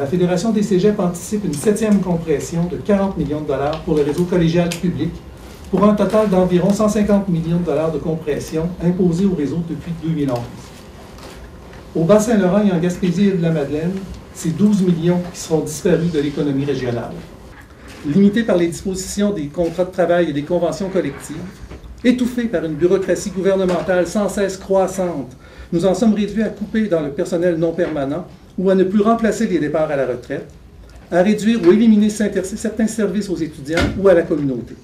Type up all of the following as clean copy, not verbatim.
La Fédération des cégeps anticipe une 7e compression de 40 millions de dollars pour le réseau collégial public, pour un total d'environ 150 millions de dollars de compression imposée au réseau depuis 2011. Au Bas-Saint-Laurent et en Gaspésie-Île-de-la-Madeleine, c'est 12 millions qui seront disparus de l'économie régionale. Limités par les dispositions des contrats de travail et des conventions collectives, étouffés par une bureaucratie gouvernementale sans cesse croissante, nous en sommes réduits à couper dans le personnel non permanent ou à ne plus remplacer les départs à la retraite, à réduire ou éliminer certains services aux étudiants ou à la communauté.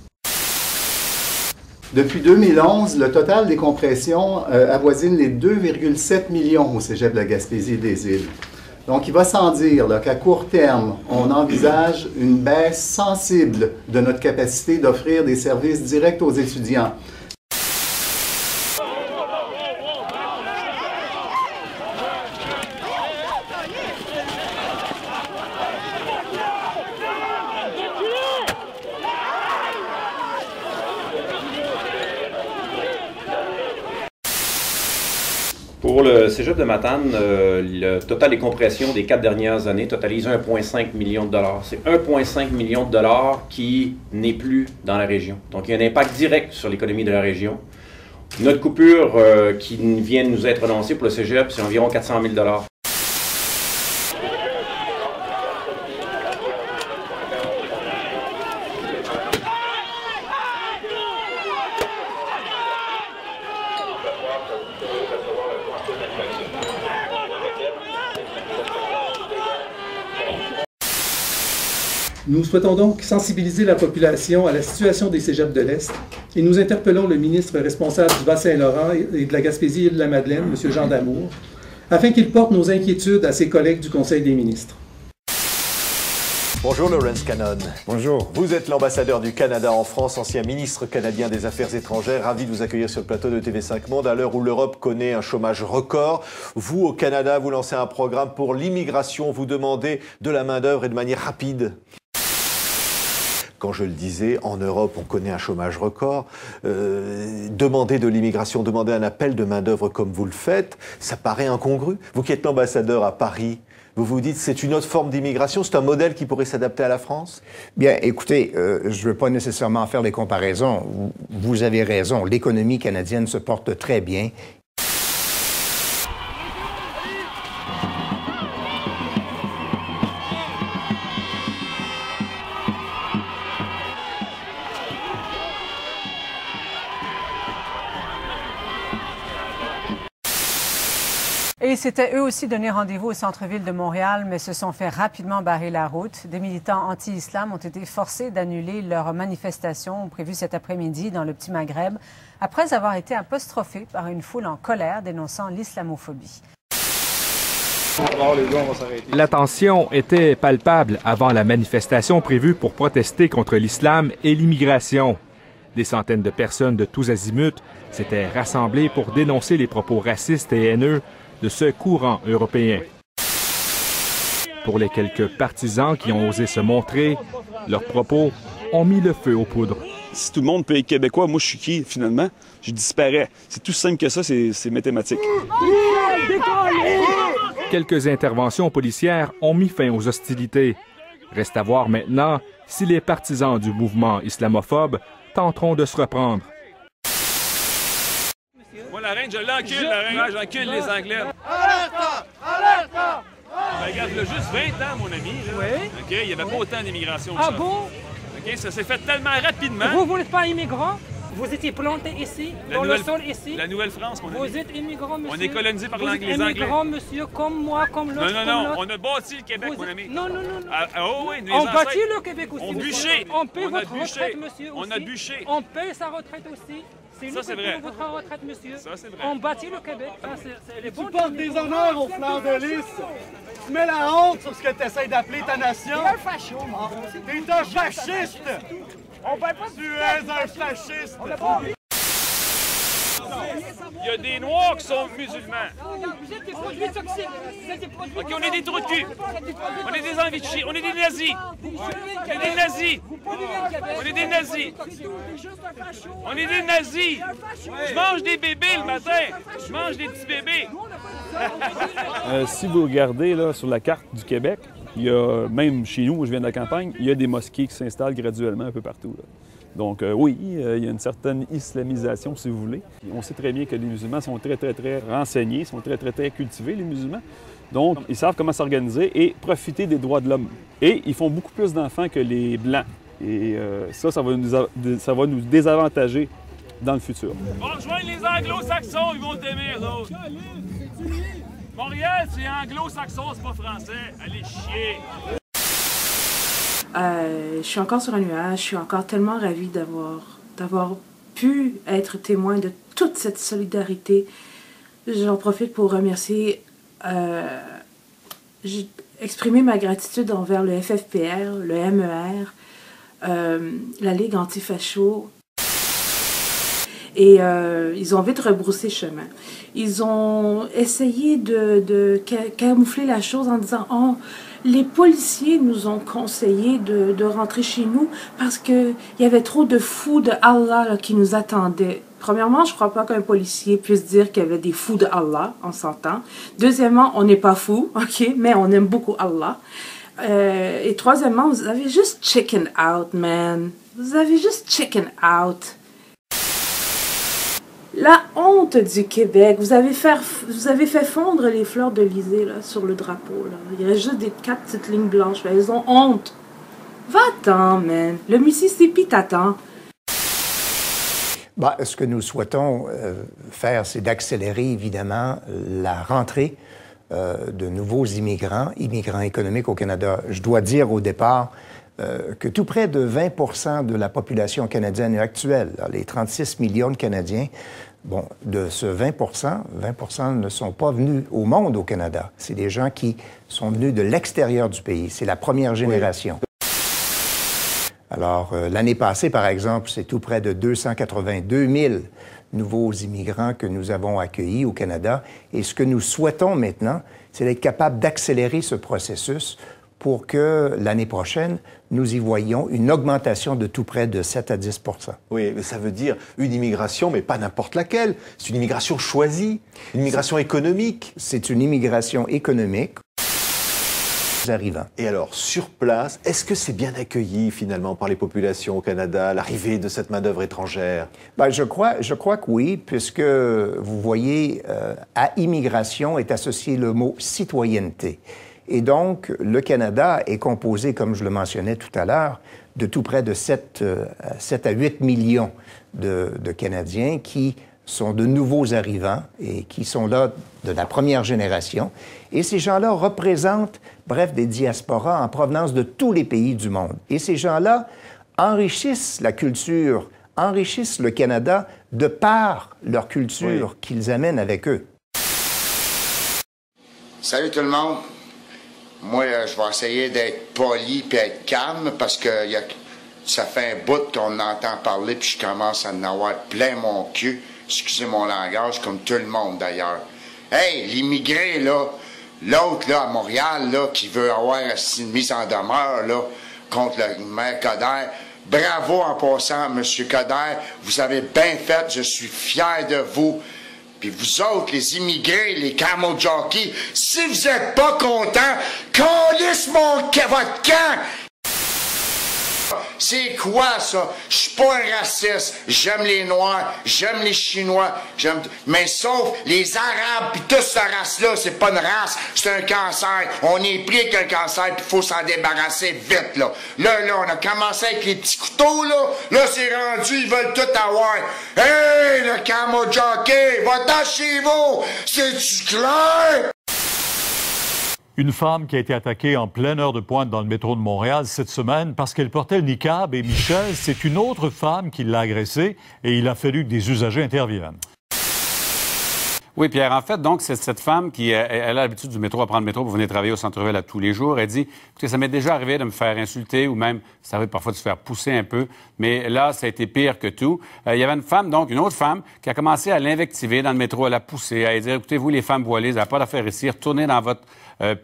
Depuis 2011, le total des compressions avoisine les 2,7 millions au cégep de la Gaspésie et des Îles. Donc, il va sans dire qu'à court terme, on envisage une baisse sensible de notre capacité d'offrir des services directs aux étudiants. Pour le cégep de Matane, le total des compressions des 4 dernières années totalise 1,5 million de dollars. C'est 1,5 million de dollars qui n'est plus dans la région. Donc, il y a un impact direct sur l'économie de la région. Notre coupure qui vient de nous être annoncée pour le cégep, c'est environ 400 000 dollars. Nous souhaitons donc sensibiliser la population à la situation des cégeps de l'Est et nous interpellons le ministre responsable du Bas-Saint-Laurent et de la Gaspésie et de la Madeleine, M. Jean Damour, afin qu'il porte nos inquiétudes à ses collègues du Conseil des ministres. Bonjour Lawrence Cannon. Bonjour. Vous êtes l'ambassadeur du Canada en France, ancien ministre canadien des Affaires étrangères. Ravi de vous accueillir sur le plateau de TV5 Monde à l'heure où l'Europe connaît un chômage record. Vous, au Canada, vous lancez un programme pour l'immigration. Vous demandez de la main-d'œuvre et de manière rapide. Quand je le disais, en Europe, on connaît un chômage record. Demander de l'immigration, demander un appel de main-d'œuvre comme vous le faites, ça paraît incongru. Vous qui êtes l'ambassadeur à Paris, vous vous dites c'est une autre forme d'immigration, c'est un modèle qui pourrait s'adapter à la France? Bien, écoutez, je ne veux pas nécessairement faire des comparaisons. Vous avez raison, l'économie canadienne se porte très bien. Et ils s'étaient eux aussi donné rendez-vous au centre-ville de Montréal, mais se sont fait rapidement barrer la route. Des militants anti-islam ont été forcés d'annuler leur manifestation prévue cet après-midi dans le Petit Maghreb, après avoir été apostrophés par une foule en colère dénonçant l'islamophobie. La tension était palpable avant la manifestation prévue pour protester contre l'islam et l'immigration. Des centaines de personnes de tous azimuts s'étaient rassemblées pour dénoncer les propos racistes et haineux de ce courant européen. Pour les quelques partisans qui ont osé se montrer, leurs propos ont mis le feu aux poudres. Si tout le monde peut être québécois, moi je suis qui finalement? Je disparais. C'est tout simple que ça, c'est mathématique. Quelques interventions policières ont mis fin aux hostilités. Reste à voir maintenant si les partisans du mouvement islamophobe tenteront de se reprendre. Moi, la reine, je l'encule, la reine. J'encule les Anglais. Alerte! Alerte! Ben, regarde, il a juste 20 ans, mon ami. Là. Oui. OK, il n'y avait pas autant d'immigration que ça. Ah bon? OK, ça s'est fait tellement rapidement. Vous n'êtes pas immigrant? Vous étiez planté ici, dans le sol ici? La Nouvelle-France, mon ami. Vous êtes immigrant, monsieur? On est colonisé par les Anglais. Vous êtes immigrant, monsieur, comme moi, comme l'autre. Non, on a bâti le Québec, mon ami. Non. Oh oui, on bâtit le Québec aussi. On bûché. On paie votre retraite, monsieur, aussi. On a bûché. On paie sa retraite aussi. C'est nous qui payons votre retraite, monsieur. Ça, c'est vrai. On bâtit le Québec. Tu portes des honneurs aux fleurs de lys. Tu mets la honte sur ce que tu essaies d'appeler ta nation. T'es un facho. T'es un fasciste. Tu es un fasciste. Il y a des Noirs qui sont musulmans. Vous êtes des produits toxiques. OK, on est des trous de cul. On est des envies de chier. On est des nazis. On est des nazis. On est des nazis. On est des nazis. Je mange des bébés le matin. Je mange des petits bébés. Si vous regardez là, sur la carte du Québec, Il y a, même chez nous, où je viens de la campagne, il y a des mosquées qui s'installent graduellement un peu partout, là. Donc oui, il y a une certaine islamisation, si vous voulez. On sait très bien que les musulmans sont très, très, très renseignés, sont très, très, très cultivés, les musulmans. Donc, ils savent comment s'organiser et profiter des droits de l'homme. Et ils font beaucoup plus d'enfants que les Blancs. Et ça va nous désavantager dans le futur. On rejoint les anglo-saxons, ils vont t'aimer, l'autre. Montréal, c'est anglo-saxon, c'est pas français. Allez chier! Je suis encore sur un nuage, je suis encore tellement ravie d'avoir pu être témoin de toute cette solidarité. J'en profite pour remercier, exprimer ma gratitude envers le FFPR, le MER, la Ligue anti-facho. Et ils ont vite rebroussé chemin. Ils ont essayé de camoufler la chose en disant « Oh, les policiers nous ont conseillé de rentrer chez nous parce qu'il y avait trop de fous de Allah là, qui nous attendaient. » Premièrement, je ne crois pas qu'un policier puisse dire qu'il y avait des fous de Allah, on s'entend. Deuxièmement, on n'est pas fous, ok, mais on aime beaucoup Allah. Et troisièmement, vous avez juste chicken out, man. Vous avez juste chicken out. La honte du Québec. Vous avez fait fondre les fleurs de l'Élysée là, sur le drapeau. Là. Il reste juste des 4 petites lignes blanches. Là. Ils ont honte. Va-t'en, man. Le Mississippi t'attend. Bah, ce que nous souhaitons faire, c'est d'accélérer, évidemment, la rentrée de nouveaux immigrants économiques au Canada. Je dois dire au départ que tout près de 20 de la population canadienne actuelle, là, les 36 millions de Canadiens, bon, de ce 20 ne sont pas venus au monde au Canada. C'est des gens qui sont venus de l'extérieur du pays. C'est la première génération. Oui. Alors, l'année passée, par exemple, c'est tout près de 282 000 nouveaux immigrants que nous avons accueillis au Canada. Et ce que nous souhaitons maintenant, c'est d'être capable d'accélérer ce processus pour que l'année prochaine, nous y voyions une augmentation de tout près de 7 à 10 %. Oui, mais ça veut dire une immigration, mais pas n'importe laquelle. C'est une immigration choisie, une immigration économique. C'est une immigration économique. Arrivants. Et alors, sur place, est-ce que c'est bien accueilli finalement par les populations au Canada, l'arrivée de cette main-d'œuvre étrangère? Bien, je crois que oui, puisque vous voyez, à immigration est associé le mot citoyenneté. Et donc, le Canada est composé, comme je le mentionnais tout à l'heure, de tout près de 7 à 8 millions de Canadiens qui sont de nouveaux arrivants et qui sont là de la première génération. Et ces gens-là représentent, bref, des diasporas en provenance de tous les pays du monde. Et ces gens-là enrichissent la culture, enrichissent le Canada de par leur culture qu'ils amènent avec eux. Salut tout le monde. Moi, je vais essayer d'être poli et être calme parce que ça fait un bout qu'on entend parler puis je commence à en avoir plein mon cul. Excusez mon langage, comme tout le monde d'ailleurs. Hey, l'immigré, là, l'autre, là, à Montréal, là, qui veut avoir une mise en demeure, là, contre le maire Coderre, bravo en passant, M. Coderre, vous avez bien fait, je suis fier de vous. Puis vous autres, les immigrés, les camel jockeys, si vous êtes pas contents, calisse votre camp! C'est quoi ça? Je suis pas un raciste. J'aime les Noirs, j'aime les Chinois, mais sauf les Arabes pis toute cette race-là, c'est pas une race, c'est un cancer. On est pris avec un cancer pis faut s'en débarrasser vite, là. Là, on a commencé avec les petits couteaux, là. Là, c'est rendu, ils veulent tout avoir. Hey, le camel jockey, va-t'en chez vous! C'est-tu clair? Une femme qui a été attaquée en pleine heure de pointe dans le métro de Montréal cette semaine parce qu'elle portait le niqab. Et Michel, c'est une autre femme qui l'a agressée et il a fallu que des usagers interviennent. Oui, Pierre, en fait, donc, c'est cette femme qui elle a l'habitude du métro, à prendre le métro pour venir travailler au centre-ville à tous les jours. Elle dit, écoutez, ça m'est déjà arrivé de me faire insulter ou même, ça arrive parfois de se faire pousser un peu, mais là, ça a été pire que tout. Il y avait une femme, donc, une autre femme, qui a commencé à l'invectiver dans le métro, à la pousser, à dire, écoutez, vous, les femmes voilées, vous n'avez pas d'affaires ici, retournez dans votre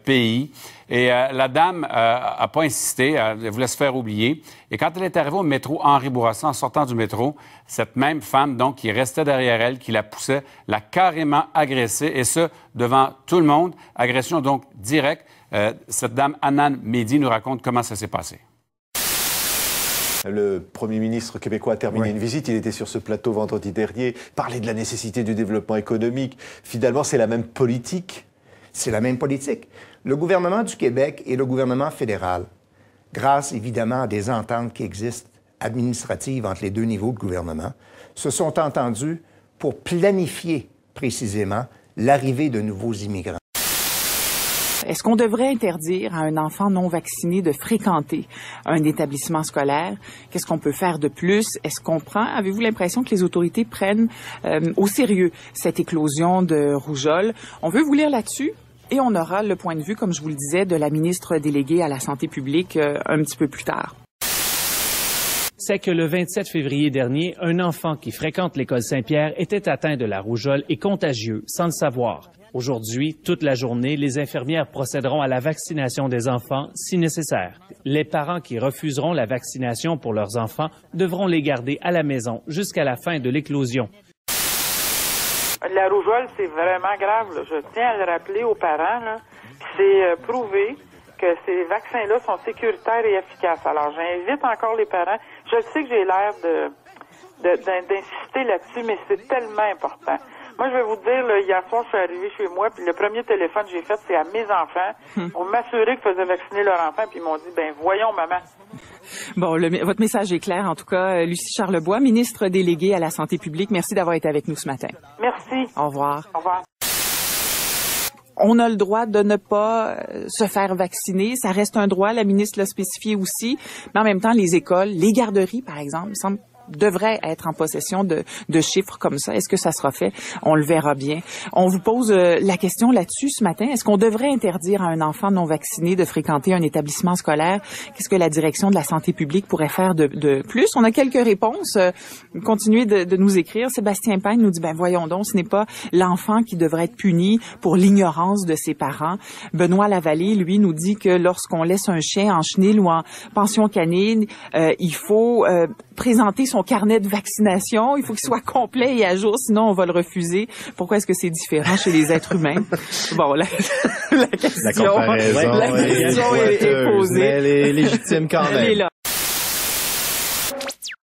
pays. Et la dame n'a pas insisté, elle voulait se faire oublier. Et quand elle est arrivée au métro Henri Bourassa, en sortant du métro, cette même femme, donc, qui restait derrière elle, qui la poussait, l'a carrément agressée, et ce, devant tout le monde. Agression, donc, directe. Cette dame, Hanan Mehdi, nous raconte comment ça s'est passé. Le Premier ministre québécois a terminé une visite. Il était sur ce plateau vendredi dernier, parlait de la nécessité du développement économique. Finalement, c'est la même politique. C'est la même politique. Le gouvernement du Québec et le gouvernement fédéral, grâce évidemment à des ententes qui existent administratives entre les deux niveaux de gouvernement, se sont entendus pour planifier précisément l'arrivée de nouveaux immigrants. Est-ce qu'on devrait interdire à un enfant non vacciné de fréquenter un établissement scolaire? Qu'est-ce qu'on peut faire de plus? Est-ce qu'on avez-vous l'impression que les autorités prennent au sérieux cette éclosion de rougeole? On veut vous lire là-dessus. Et on aura le point de vue, comme je vous le disais, de la ministre déléguée à la santé publique un petit peu plus tard. C'est que le 27 février dernier, un enfant qui fréquente l'école Saint-Pierre était atteint de la rougeole et contagieux sans le savoir. Aujourd'hui, toute la journée, les infirmières procéderont à la vaccination des enfants si nécessaire. Les parents qui refuseront la vaccination pour leurs enfants devront les garder à la maison jusqu'à la fin de l'éclosion. La rougeole, c'est vraiment grave, là. Je tiens à le rappeler aux parents. C'est prouvé que ces vaccins-là sont sécuritaires et efficaces. Alors, j'invite encore les parents. Je sais que j'ai l'air d'insister là-dessus, mais c'est tellement important. Moi, je vais vous dire, là, hier soir, je suis arrivée chez moi, puis le premier téléphone que j'ai fait, c'est à mes enfants pour m'assurer qu'ils faisaient vacciner leur enfant, puis ils m'ont dit, ben voyons, maman. Bon, votre message est clair. En tout cas, Lucie Charlebois, ministre déléguée à la santé publique, merci d'avoir été avec nous ce matin. Merci. Au revoir. Au revoir. On a le droit de ne pas se faire vacciner. Ça reste un droit. La ministre l'a spécifié aussi. Mais en même temps, les écoles, les garderies, par exemple, devrait être en possession de chiffres comme ça. Est-ce que ça sera fait? On le verra bien. On vous pose la question là-dessus ce matin. Est-ce qu'on devrait interdire à un enfant non vacciné de fréquenter un établissement scolaire? Qu'est-ce que la direction de la santé publique pourrait faire de plus? On a quelques réponses. Continuez de nous écrire. Sébastien Payne nous dit, ben voyons donc, ce n'est pas l'enfant qui devrait être puni pour l'ignorance de ses parents. Benoît Lavallée, lui, nous dit que lorsqu'on laisse un chien en chenil ou en pension canine, il faut présenter son carnet de vaccination. Il faut qu'il soit complet et à jour, sinon on va le refuser. Pourquoi est-ce que c'est différent chez les êtres humains? Bon, la question, la comparaison est posée. Elle est légitime quand même. Elle est là.